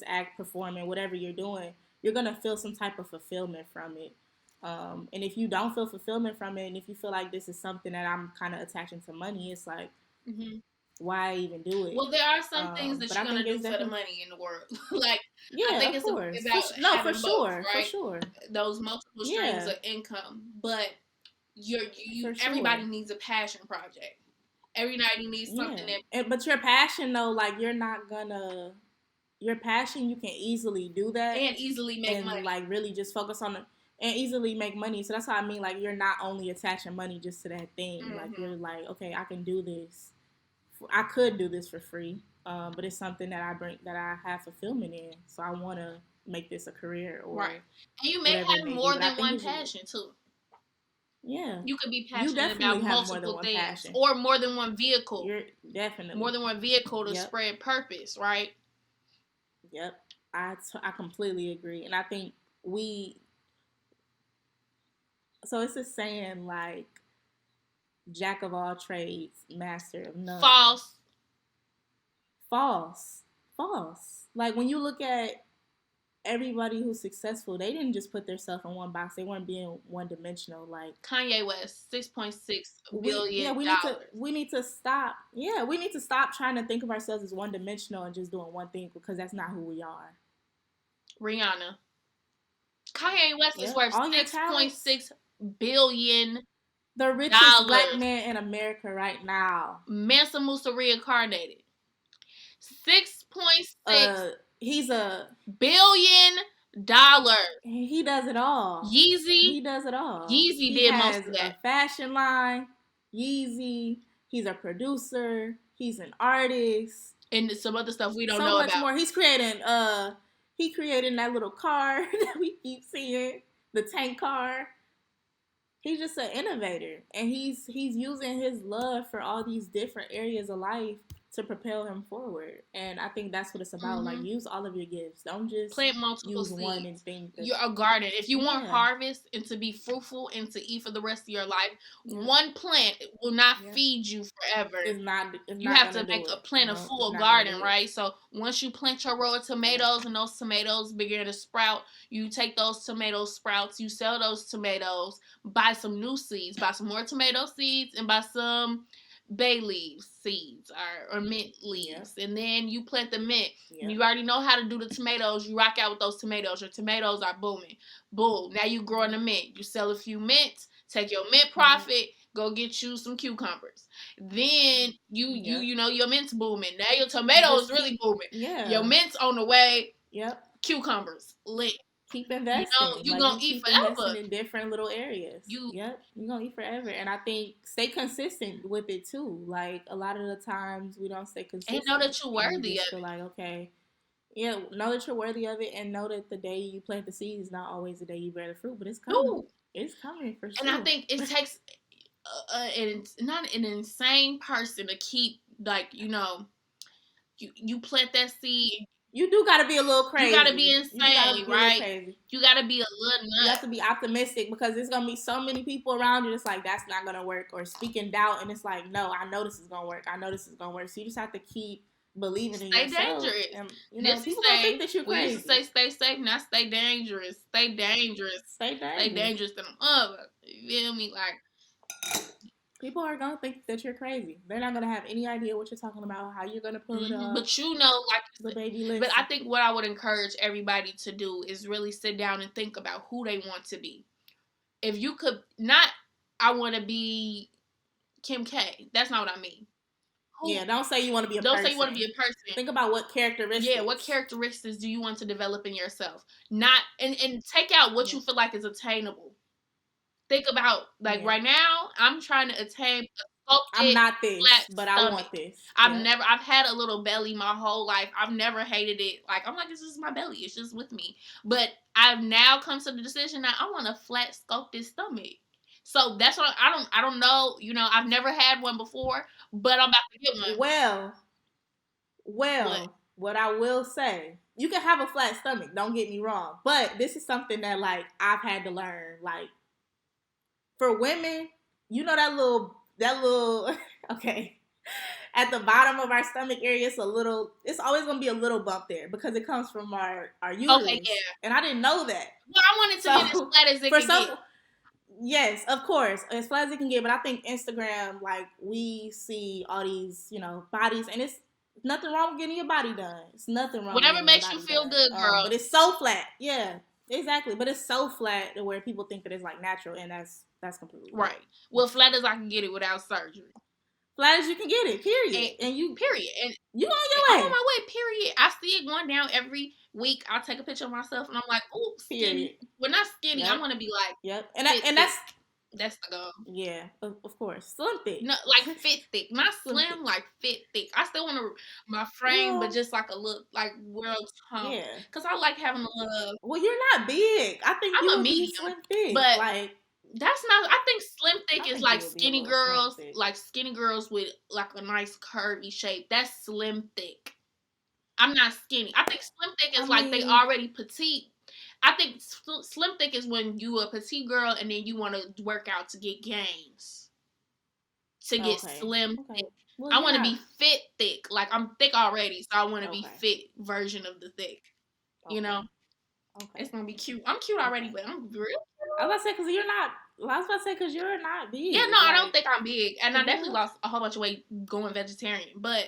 act, performing, whatever you're doing. You're gonna feel some type of fulfillment from it. And if you don't feel fulfillment from it, and if you feel like this is something that I'm kind of attaching to money, it's like, Mm-hmm. why even do it? Well, there are some things But that I you're think gonna do it's for the definitely, money in the world. Like, I yeah, think of it's course, about no, for having both, sure, for right? sure, Those multiple streams yeah, of income, but for everybody sure, needs a passion project. Everybody needs something yeah. that But your passion though, like you're not gonna your passion, you can easily do that and easily make and money. like really just focus on it and easily make money. So that's what I mean. Like you're not only attaching money just to that thing. Like Mm-hmm. you're like, okay, I can do this. I could do this for free, but it's something that I have fulfillment in. So I want to make this a career Right. or And you may whatever it have may be. more But I than think one it's passion too. yeah, You could be you passionate definitely about have more than multiple one things passion. or more than one vehicle. You're More definitely, than one vehicle to yep, spread purpose, right? yep. I completely agree, and I think we. So it's a saying like jack of all trades, master of none. False. False, false. Like when you look at everybody who's successful, they didn't just put themselves in one box. They weren't being one dimensional. Like Kanye West, $6.6 we yeah billion dollars. we need to stop yeah we need to stop trying to think of ourselves as one dimensional and just doing one thing because that's not who we are. Rihanna. Kanye West is Yep, worth all your six point talents. six billion The richest black dollars. man in America right now. Mansa Musa reincarnated. 6.6 uh he's a billion dollars. he does it all. Yeezy, He does it all. Yeezy He did most has of a that, fashion line. Yeezy. He's a producer. He's an artist. and some other stuff we don't So know much about. more. He created that little car that we keep seeing, the tank car. He's just an innovator, and he's using his love for all these different areas of life to propel him forward. And I think that's what it's about. Like Mm-hmm. use all of your gifts. Don't just Plant multiple use one seeds. and think that You're a garden. If you want yeah, harvest and to be fruitful and to eat for the rest of your life, yeah, one plant will not yeah. feed you forever. It's You not have gonna to make do a it. plant a No, it's full not gonna garden, do it. right? So once you plant your row of Yeah, tomatoes and those tomatoes begin to sprout, you take those tomato sprouts, you sell those tomatoes, buy some new seeds, buy some more tomato seeds, and buy some bay leaves seeds or mint yeah, leaves, and then you plant the mint. yeah, You already know how to do the tomatoes. You rock out with those tomatoes. Your tomatoes are booming. Boom. Now you growing yeah, the mint. You sell a few mints, take your mint yeah, profit, go get you some cucumbers. Then yeah. you know your mint's booming. Now your You tomatoes just really keep booming. Your yeah, mint's on the way. yep. Cucumbers lit. Keep You know investing. you Like gonna you eat keep investing forever. in different little areas. You Yep, you're gonna eat forever. And I think stay consistent with it too. Like a lot of the times we don't stay and know consistent that you're and we worthy of just feel like, okay, yeah, know that you're worthy of it and know that the day you plant the seed is not always the day you bear the fruit, but it's it. coming. No. It's coming for And I sure. think it takes not an insane person to keep like you plant that seed. You do gotta be a little You gotta be crazy. You do gotta insane, be a little right? crazy. You gotta be a little You nut. have to be optimistic because there's gonna be so many people around you that's like that's not gonna work or speaking doubt and it's like no, I know this is gonna work. I know this is gonna work. So you just have to keep believing in Stay yourself dangerous. and This is people gonna think safe. that you're We used to crazy. say stay safe, not stay dangerous. Stay dangerous. Stay Stay dangerous. dangerous to them other. You feel me? Like People are gonna think that you're crazy. They're not gonna have any idea what you're talking about, how you're gonna pull it off. But you know, like the baby list. But I think what I would encourage everybody to do is really sit down and think about who they want to be. If you could not, I want to be Kim K. That's not what I mean. Yeah, don't say you want to be a don't person. say you want to be a person. Think about what characteristics. Yeah, what characteristics do you want to develop in yourself? Not and take out what you feel like is attainable. Think about right now, I'm trying to attain a sculpted, I'm not this, but stomach. I want this. I've had a little belly my whole life. I've never hated it. Like I'm like, this is my belly. It's just with me. But I've now come to the decision that I want a flat sculpted stomach. So that's what I don't know. You know, I've never had one before, but I'm about to get one. What I will say, you can have a flat stomach. Don't get me wrong, but this is something that like I've had to learn. Like for women, you know that little okay. At the bottom of our stomach area, it's always gonna be a little bump there because it comes from our uterus. Okay, yeah. And I didn't know that. Well, I wanted to get as flat as it can get. Yes, of course, as flat as it can get. But I think Instagram, like we see all these, bodies, and it's nothing wrong with getting your body done. It's nothing wrong. Whatever makes you feel good, girl. But it's so flat. Yeah, exactly. But it's so flat to where people think that it's like natural, and that's completely right. Well, flat as I can get it without surgery. Flat as you can get it, period. And you on your way. I'm on my way, period. I see it going down every week. I'll take a picture of myself and I'm like, oh, skinny. We're not skinny. I want to be like, yep. And that's the goal. Yeah, of course. Slim thick. No, like fit thick. Not slim, like fit thick. I still want my frame, but just like a look, like world tongue. Yeah. Because I like having a little. Well, you're not big. I think I'm a medium. Slim thick. But like. That's not. I think slim thick is like skinny girls, like skinny girls with like a nice curvy shape. That's slim thick. I'm not skinny. I think slim thick is like they already petite. I think slim thick is when you a petite girl and then you want to work out to get gains. To get slim thick. Well, I want to be fit thick. Like I'm thick already, so I want to be fit version of the thick. You know. Okay. It's gonna be cute. I'm cute already, but I'm real cute. I was about to say because you're not. I was about to say because you're not big. Yeah, no, I don't think I'm big, and I definitely lost a whole bunch of weight going vegetarian. But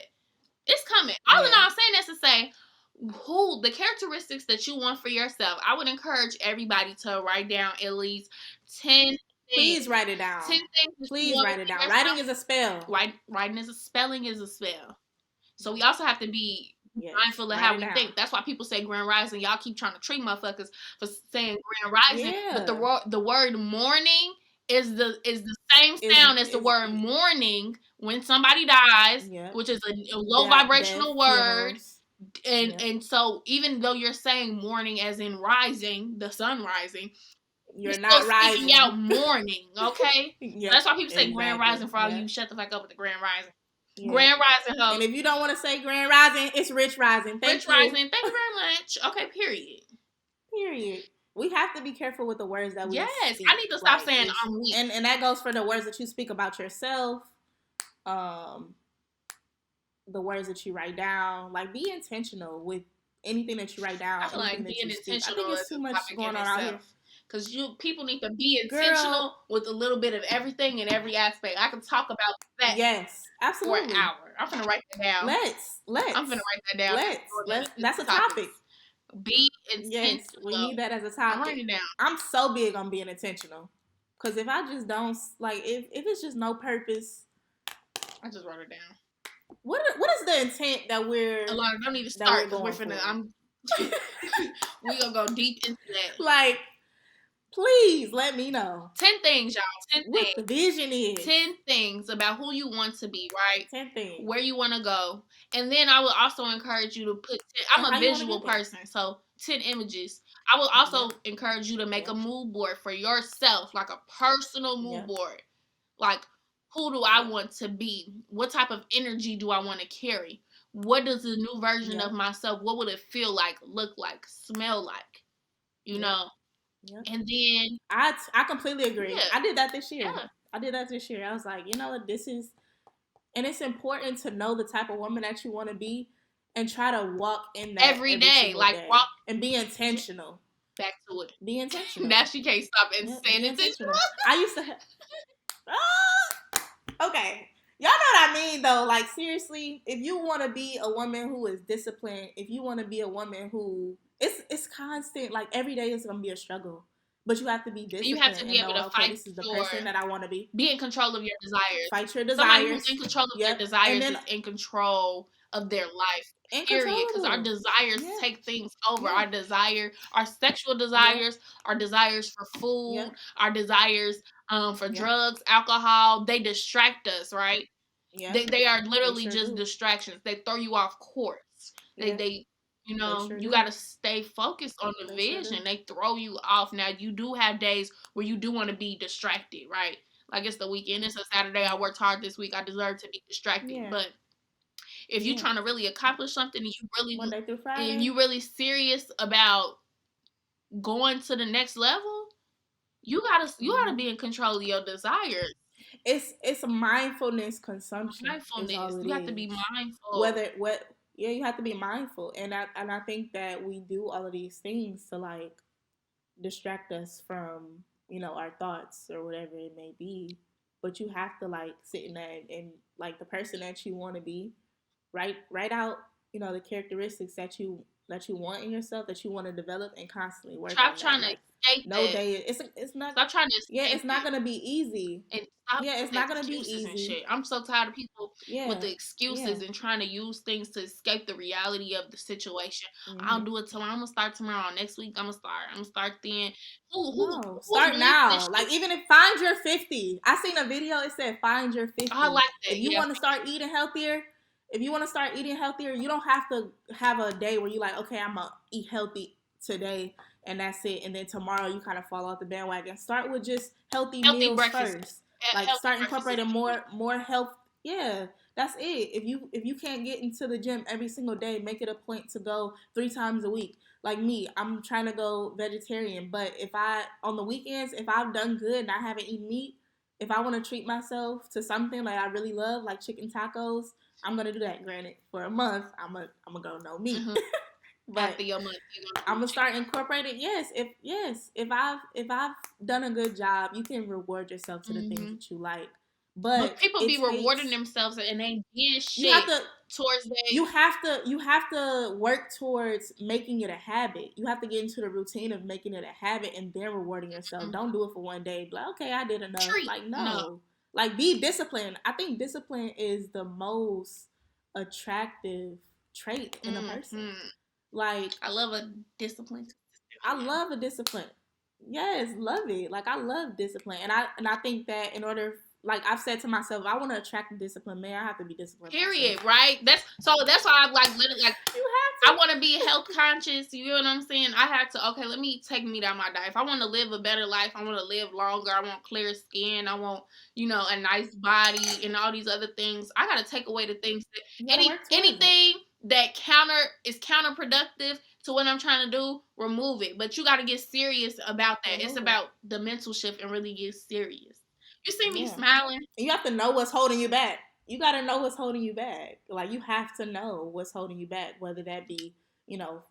it's coming. All in all, I'm saying this to say, the characteristics that you want for yourself. I would encourage everybody to write down at least 10 things. Please write it down. 10 things. Please write it down. Writing is a spell. Writing is a spelling is a spell. So we also have to be mindful of how we think. That's why people say Grand Rising. Y'all keep trying to treat motherfuckers for saying Grand Rising, but the word morning is the same sound as the word mourning when somebody dies, which is a low vibrational word. And so even though you're saying morning as in rising, the sun rising, you're not rising out morning. Okay, that's why people say Grand Rising. For all you shut the fuck up with the Grand Rising. Yeah. Grand Rising, ho. And if you don't want to say Grand Rising, it's Rich Rising. Rich Rising. Thank you very much. Okay, period. We have to be careful with the words that we speak. I need to stop saying I'm weak. And that goes for the words that you speak about yourself. The words that you write down. Like, be intentional with anything that you write down. I feel like being intentional. I think it's too much going on out here. Because people need to be intentional with a little bit of everything in every aspect. I can talk about that. Yes, absolutely. For an hour. I'm gonna write that down. Let's. I'm gonna write that down. Let's. That's a topic. Be intentional. Yes, we need that as a topic. Write it down. I'm so big on being intentional. Because if I just don't if it's just no purpose, I just wrote it down. What is the intent that we're? A lot. Don't even start. We're finna. We gonna go deep into that. Like. Please let me know. 10 things, y'all. 10 what things. The vision is. 10 things about who you want to be, right? 10 things. Where you want to go. And then I will also encourage you to put 10. I'm a visual person, so 10 images. I will also encourage you to make a mood board for yourself, like a personal mood board. Like, who do I want to be? What type of energy do I want to carry? What does the new version of myself, what would it feel like, look like, smell like? You know? Yep. And then I completely agree. Yeah. I did that this year. I was like, you know what, this is, and it's important to know the type of woman that you want to be and try to walk in that every day, walk and be intentional. Back to it. Be intentional. Now she can't stop and say intentional. I used to Okay. Y'all know what I mean, though. Like, seriously, if you want to be a woman who is disciplined, if you want to be a woman who it's constant, like every day is gonna be a struggle, but you have to be You have disciplined to be and able know, to okay, fight this is the for, person that I want to be. be in control of your desires. Fight your Somebody who's desires. in control of their Yep, and desires then is in control of their life. Period. Because our incontrollable. desires Yeah, take things over. yeah, Our sexual yep, desires, our desires for food, yep, our desires for yep, drugs, alcohol, they distract us, right? yep. They are They literally sure just do. distractions. They throw you off course. Yeah, They you they know, sure you do. got to stay focused on the They sure do. vision. They throw you off. Now you do have days where you do want to be distracted, right? Like it's the weekend, it's a Saturday, I Yeah, worked hard this week, I deserve to be distracted. yeah, But if you're yeah. trying to really accomplish something Monday through and Friday. you really serious about going to the next level, you gotta Mm-hmm. be in control of your desires. It's a mindfulness consumption is Mindfulness. all it You have to be is. mindful. Whether what Yeah, you have to be mindful, and I think that we do all of these things to like distract us from our thoughts or whatever it may be. But you have to like sit in that and like the person that you want to be, write out the characteristics that you want in yourself, that you want to develop, and constantly work Stop on trying that. to Like escape no it. day it's not. Stop trying to Yeah, escape it's not it. gonna be easy. And stop Yeah, it's with the not gonna be excuses and easy. shit. I'm so tired of people with Yeah, the yeah. excuses and trying to use things to escape the reality of the situation. I'll Hmm. do it tomorrow. I'm gonna start tomorrow. Next week I'm gonna start. I'm gonna start then. Who No, was start really now. pushing? Like even if find your 50. I seen a video. It said find your I 50. like If that. you Yeah. want to start eating healthier, you don't have to have a day where you like, okay, I'm gonna eat healthy today and that's it. And then tomorrow you kind of fall off the bandwagon. Start with just healthy Healthy meals breakfast. first. Like Healthy start breakfast is incorporating key. more health. Yeah, that's it. If you can't get into the gym every single day, make it a point to go 3 times a week. Like me, I'm trying to go vegetarian, but if I on the weekends, if I've done good and I haven't eaten meat, if I want to treat myself to something like I really love, like chicken tacos, I'm gonna do that. Granted, for a month, I'm gonna go no meat, Hmm. but After your month, you're gonna I'm do gonna chicken start tacos. incorporating. If I've done a good job, you can reward yourself to the things Hmm. that you like, But but people be it rewarding takes themselves and they did you have shit to towards you they have to you have to work towards making it a habit. You have to get into the routine of making it a habit and then rewarding yourself. Don't do it for one day. Be like, okay, I did enough. treat. Like, No. no. Like, be disciplined. I think discipline is the most attractive trait in a person. Hmm. Like, I love a disciplined, I consistent woman. love a discipline. Yes, love it. Like I love discipline, and I think that in order, like I've said to myself, if I want to attract a disciplined man, I have to be disciplined myself. Period. Right. That's why I'm like literally like You I want to be have health conscious. You know what I'm saying? I have to. Okay, let me take me down my diet. If I want to live a better life, I want to live longer. I want clear skin. I want a nice body and all these other things. I got to take away the things that you gotta work towards it. anything that is counterproductive to what I'm trying to do. Remove it. But you got to get serious about that. It's Remove it. about the mental shift and really get serious. You see me Yeah. smiling? And you have to know what's holding you back. You got to know what's holding you back. Like you have to know what's holding you back, whether that be,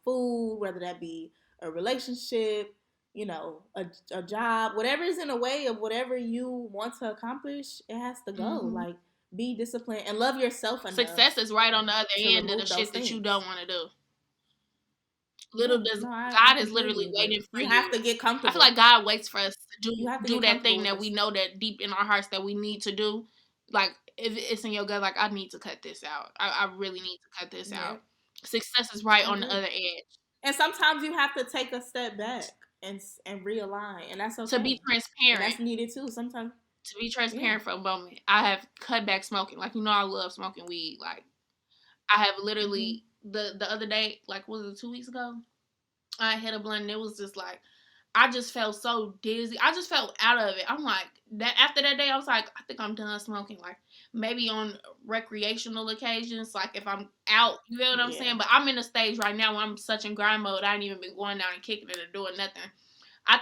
food, whether that be a relationship, a job, whatever is in the way of whatever you want to accomplish, it has to go. Hmm. Like be disciplined and love yourself enough Success is right on the other to end of the remove those shit that you things. don't want to do. Yeah. Little does No, I God is completely literally agree. waiting for You have you. to get I feel comfortable. like God waits for us to do You have to do get that comfortable thing with that we this. know that deep in our hearts that we need to do. Like if it's in your gut, like I need to cut this out. I really need to cut this Yeah, out. Success is right I on the agree. other edge. And sometimes you have to take a step back and realign, and that's To be okay, and transparent, that's needed too. Sometimes, yeah, for a moment, I have cut back smoking. Like I love smoking weed. Like I have hmm, literally the other day, like was it 2 weeks ago? I hit a blunt and it was just like I just felt so dizzy. I just felt out of it. I'm like that after that day I was like, I think I'm done smoking. Like maybe on recreational occasions, like if I'm out, you know what I'm yeah, saying? But I'm in a stage right now where I'm such in grind mode, I ain't even been going down and kicking it or doing nothing. I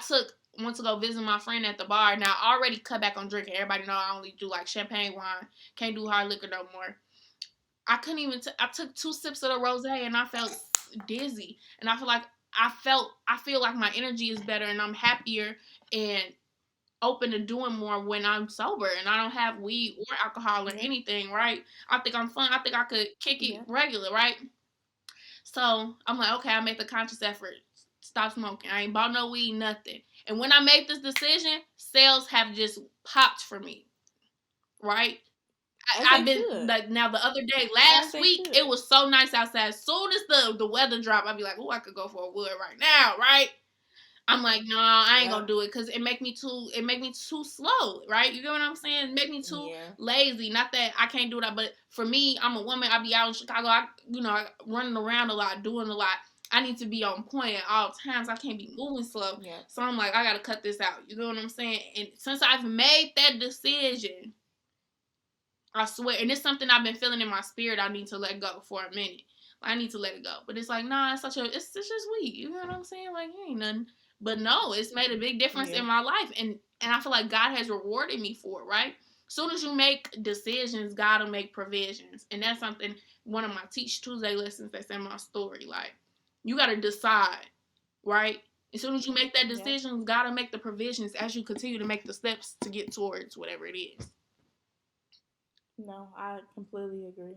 went to go visit my friend at the bar. Now I already cut back on drinking. Everybody know I only do like champagne wine. Can't do hard liquor no more. I couldn't even. I took 2 sips of the rosé and I felt dizzy. And I feel like I feel like my energy is better and I'm happier and open to doing more when I'm sober and I don't have weed or alcohol or Yeah. anything, right? I think I'm fun. I think I could kick it Yeah. regular, right? So I'm like, okay, I make the conscious effort. Stop smoking. I ain't bought no weed, nothing. And when I made this decision, sales have just popped for me, right? As I've they been should. like now the other day, As last they week, should. it was so nice outside. As soon as the weather dropped, I'd be like, oh, I could go for a wood right now, right? I'm like, no, I ain't gonna Yep. do it because it make me too slow, right? You get what I'm saying? It make me too Yeah. lazy. Not that I can't do that, but for me, I'm a woman. I be out in Chicago. I running around a lot, doing a lot. I need to be on point at all times. I can't be moving slow. Yep. So I'm like, I gotta cut this out. You know what I'm saying? And since I've made that decision, I swear, and it's something I've been feeling in my spirit. I need to let go for a minute. I need to let it go, but it's like, nah, it's just weed. You know what I'm saying? Like, it ain't nothing. But no, it's made a big difference Yeah. in my life, and I feel like God has rewarded me for it. Right? Soon as you make decisions, God will make provisions, and that's something. One of my Teach Tuesday lessons that's in my story. Like, you got to decide, right? As soon as you make that Yep. decision, God will make the provisions as you continue to make the steps to get towards whatever it is. No, I completely agree.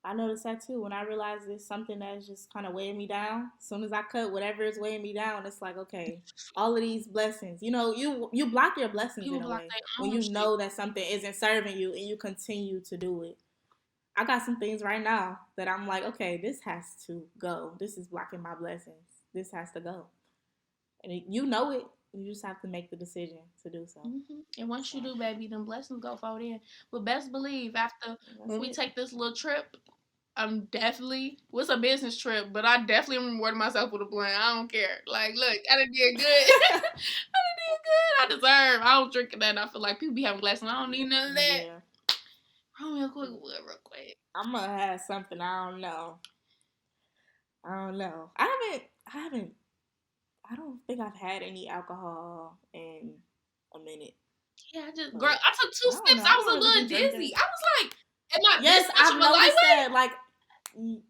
I noticed that too. When I realized it's something that's just kind of weighing me down. As soon as I cut whatever is weighing me down, it's like, okay, all of these blessings. You block your blessings People in a block way their when own you shit. know that something isn't serving you and you continue to do it. I got some things right now that I'm like, okay, this has to go. This is blocking my blessings. This has to go. And you know it. You just have to make the decision to do so. And once So you do, baby, them blessings go forward in. But best believe, after that's when we it. take this little trip, I'm definitely, what's a business trip, but I definitely am rewarding myself with a blunt. I don't care. Like, look, I done did good. I done did good. I deserve. I don't drink that. I feel like people be having glasses. I don't need none of that. Yeah. Hold me real quick. I'm gonna have something. I don't know. I don't know. I haven't. I don't think I've had any alcohol in a minute. Yeah, I just, girl, But I took two I don't sips. know. I I was don't a really be little drinking. dizzy. I was like, am I this Yes, much of I've a noticed lightweight? that. Like,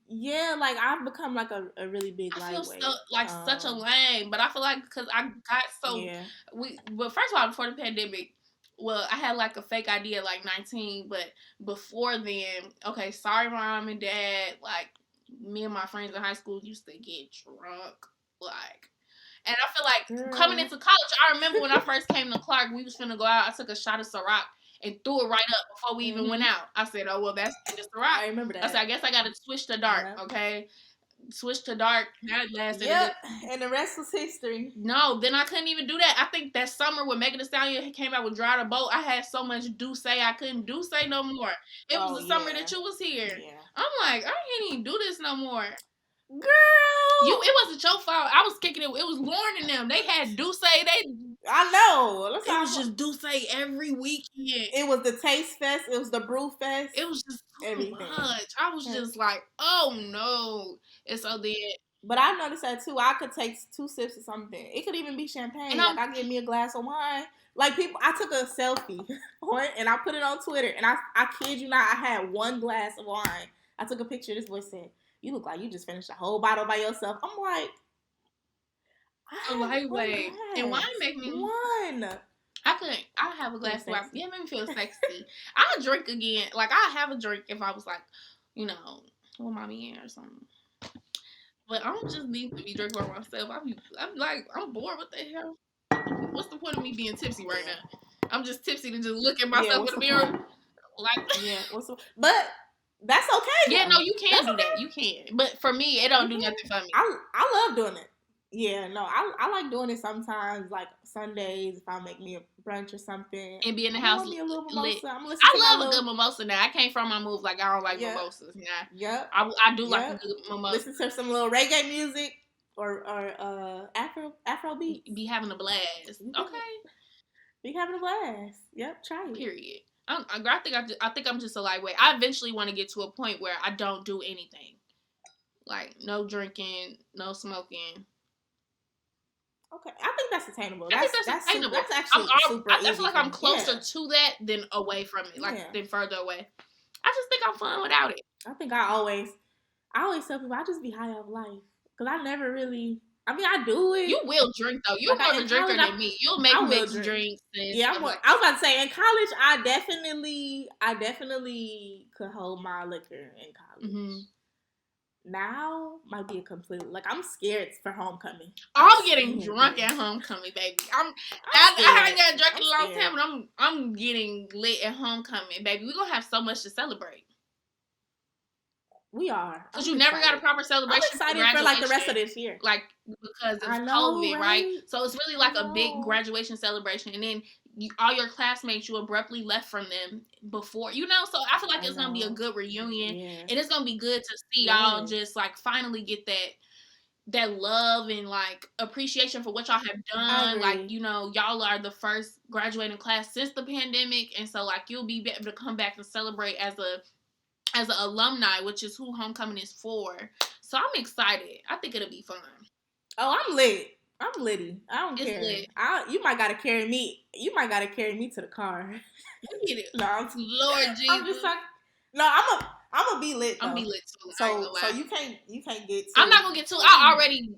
yeah, like I've become like a really big I feel so lightweight. like such a lame, but I feel like because I got so Yeah. well, first of all, before the pandemic, well, I had like a fake ID at like 19, but before then, okay, sorry, mom and dad, like me and my friends in high school used to get drunk, like, and I feel like coming Girl. into college, I remember when I first came to Clark, we was finna go out, I took a shot of Ciroc and threw it right up before we even went Mhm. out. I said, oh well, that's the Ciroc. I remember I said, that. I guess I gotta switch to dark, Yep. okay? Switched to dark. That lasted a good. Yep. And the rest was history. No, then I couldn't even do that. I think that summer when Megan Thee Stallion came out with Dry the Boat, I had so much do say I couldn't do say no more. It was Oh the summer yeah. that you was here. Yeah. I'm like, I can't even do this no more. Girl. It wasn't your fault. I was kicking it. It was Lauren and them. They had do say. I know. That's It how was just do say every weekend. it was the taste fest. It was the brew fest. It was just too Everything. much. I was just like, oh no. And so then, But I noticed that too. I could take 2 sips of something. It could even be and champagne. I'm Like I get me a glass of wine. Like people, I took a selfie on and I put it on Twitter. And I kid you not, I had 1 glass of wine. I took a picture. This boy said, "You look like you just finished a whole bottle by yourself." I'm like, a I had one lightweight. And wine glass. make me One. I couldn't. I have a Feel glass of wine. sexy. Yeah, it made me feel sexy. I'll drink again. Like I have a drink if I was like, you know, with mommy in or something. But I don't just need to be drinking by myself. I'm like, I'm bored. What the hell? What's the point of me being tipsy right Yeah. now? I'm just tipsy to just look at Yeah. myself in What's the the mirror. point? Like, Yeah. But that's okay yeah, no, though. you can That's do that. okay. You can. But for me, it don't You do can. nothing for me. I love doing it. Yeah, no, I like doing it sometimes, like Sundays if I make me a brunch or something. And be in the I'm gonna house want me a little lit. mimosa. I'm gonna listen to my I love a good little mimosa now. I can't front my move like I don't like yeah, mimosas. Nah, yep, I do like a yep. good mimosa. Listen to some little reggae music or Afro beats. Be having a blast. You can Okay. be having a blast. Yep, try it. Period. I think I'm just a lightweight. I eventually want to get to a point where I don't do anything, like no drinking, no smoking. Okay, I think that's attainable. I think That's that's that's super. attainable. That's actually super I feel easy like for I'm me. Yeah, closer to that than away from it, like yeah. than further away. I just think I'm fun without it. I think I always tell people I just be high off life because I never really. I mean, I do it. You will drink though. You're Like more of a drinker than me. You'll make I will mixed drink. drinks and Yeah, stuff like I was about to say in college, I definitely could hold my liquor in college. Mm-hmm. Now might be a complete like I'm scared for homecoming. I'm getting drunk at homecoming, baby. I ain't got drunk in a long time, but I'm getting lit at homecoming, baby. We're gonna have so much to celebrate. We are. Because you never got a proper celebration. I'm excited for like the rest of this year. Like because of COVID, right? So it's really like a big graduation celebration. And then all your classmates, you abruptly left from them before, you know? So I feel like it's going to be a good reunion. Yeah. And it's going to be good to see y'all just like finally get that love and like appreciation for what y'all have done. Like, you know, y'all are the first graduating class since the pandemic. And so like you'll be able to come back and celebrate as an alumni, which is who homecoming is for. So I'm excited. I think it'll be fun. Oh, I'm lit. I'm litty. I don't care. Lit. You might gotta carry me. You might gotta carry me to the car. No, Lord Jesus. I'm just talking. No, I'm gonna be lit. Though. I'm gonna be lit too. So you can't get. I'm not gonna get too. I already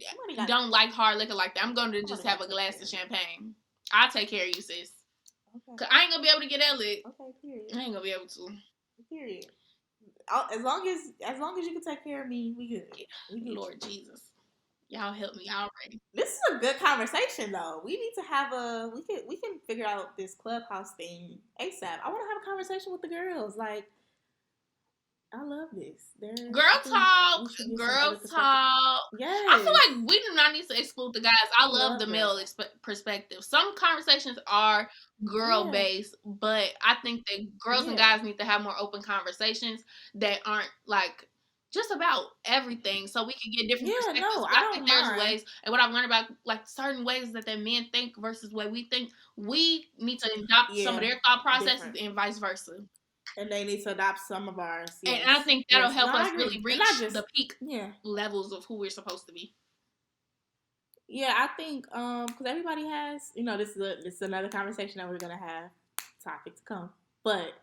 don't like hard liquor like that. I'm going to just have a glass of champagne. I'll take care of you, sis. Okay. Cause I ain't gonna be able to get that lit. Okay, period. I ain't gonna be able to. Period. As long as you can take care of me, we good. Yeah. We good. Lord Jesus, y'all help me already. This is a good conversation though. We need to have we can figure out this Clubhouse thing ASAP. I want to have a conversation with the girls. Like, I love this. Girl talk. Yes. I feel like we do not need to exclude the guys. I love the male perspective. Some conversations are girl based, but I think that girls and guys need to have more open conversations that aren't like just about everything, so we can get different perspectives. No, I think there's ways, and what I've learned about like certain ways that men think versus the way we think. We need to adopt some of their thought processes and vice versa. And they need to adopt some of ours. Yes. And I think that'll help us really reach the peak levels of who we're supposed to be. Yeah, I think because everybody has, you know, this is another conversation that we're gonna have, topic to come. But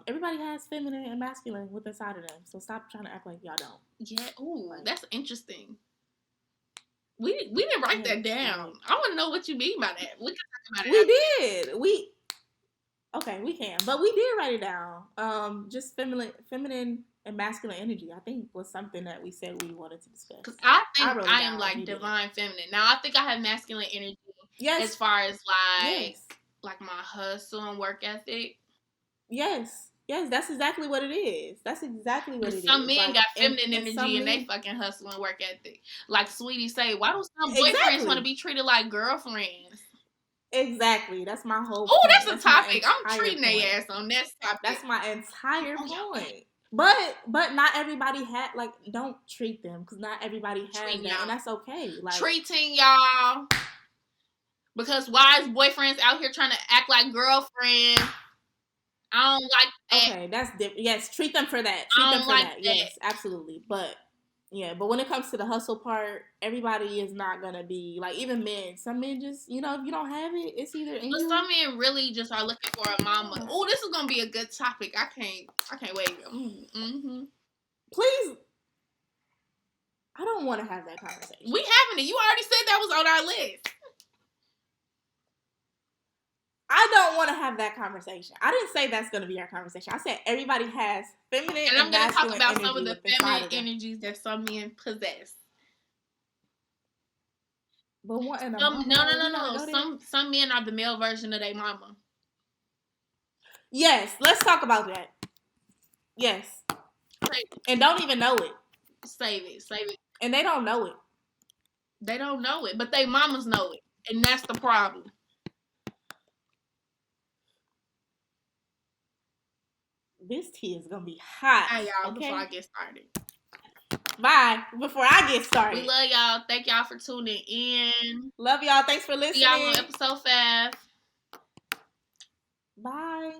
everybody has feminine and masculine with inside of them. So stop trying to act like y'all don't. Yeah. Ooh, that's interesting. We didn't write that down. I want to know what you mean by that. We can talk about it. We did. Okay, we can, but we did write it down. Just feminine and masculine energy, I think, was something that we said we wanted to discuss. Because I think I am like divine feminine. Now, I think I have masculine energy. Yes. As far as like my hustle and work ethic. Yes. Yes, that's exactly what it is. That's exactly what it is. Some men got feminine energy and they fucking hustle and work ethic. Like Sweetie say, why do some boyfriends want to be treated like girlfriends? Exactly. That's my whole point. Oh, that's a topic. I'm treating their ass on that topic. That's my entire point. But not everybody don't treat them because not everybody has that, and that's okay. Like treating y'all because wise boyfriends out here trying to act like girlfriends. I don't like that. Okay, that's different. Yes, treat them for that. Treat them for that. Yes, absolutely. But when it comes to the hustle part, everybody is not gonna be like, even men. Some men just, if you don't have it, it's either in you. Some men really just are looking for a mama. Oh, this is gonna be a good topic. I can't wait. Mm-hmm. Please, I don't want to have that conversation. We having it. You already said that was on our list. I don't want to have that conversation. I didn't say that's going to be our conversation. I said everybody has feminine and I'm going to talk about some of the feminine energies that some men possess. But what? No. Some men are the male version of their mama. Yes, let's talk about that. Yes. And don't even know it. Save it. And they don't know it. They don't know it, but they mamas know it. And that's the problem. This tea is gonna be hot. Hey, y'all, before I get started. Bye. Before I get started. We love y'all. Thank y'all for tuning in. Love y'all. Thanks for listening. See y'all on episode 5. Bye.